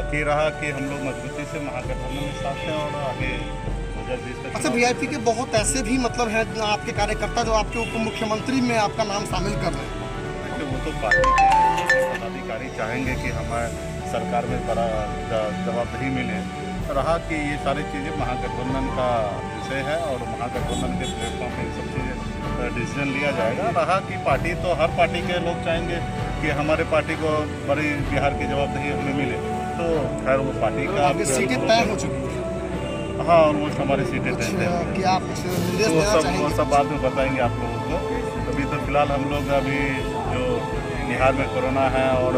बाकी रहा कि हम लोग मजबूती से महागठबंधन में साथ हैं और आगे 2020 तक। अच्छा, वीआईपी के बहुत ऐसे भी मतलब हैं आपके कार्यकर्ता जो आपके उप मुख्यमंत्री में आपका नाम शामिल कर रहे हैं। देखिए, वो तो पार्टी के पदाधिकारी चाहेंगे कि हमारे सरकार में बड़ा जवाबदेही मिले। रहा कि ये सारी चीज़ें महागठबंधन का विषय है और महागठबंधन के प्लेटफॉर्म पर सब चीज़ें डिसीजन लिया जाएगा। रहा कि पार्टी तो हर पार्टी के लोग चाहेंगे कि हमारे पार्टी को बड़ी बिहार की जवाबदेही हमें मिले, तो खैर वो पार्टी का सीटें तय हो चुकी हैं। हाँ, ऑलमोस्ट हमारी सीटें तय हैं। क्या आप कुछ निर्देश वो देना चाहेंगे? सब बाद में बताएंगे आप लोगों को। अभी तो फिलहाल हम लोग अभी जो बिहार में कोरोना है और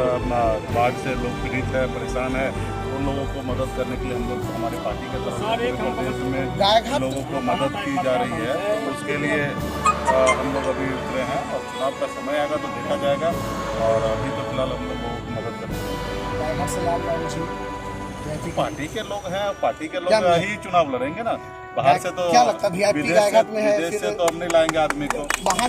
बाढ़ से लोग पीड़ित है, परेशान है, उन लोगों को मदद करने के लिए हम लोग हमारी पार्टी के तरफ से पूरे प्रदेश में लोगों को मदद की जा रही है। तो उसके लिए हम लोग अभी उतरे हैं और चुनाव का समय आएगा तो देखा जाएगा। और अभी तो फिलहाल हम लोगों को मदद कर रहे हैं। पार्टी के लोग हैं, पार्टी के लोग ही चुनाव लड़ेंगे ना। बाहर से तो क्या लगता है वीआईपी विदेश में है से तो हम नहीं लाएंगे आदमी को। वहाँ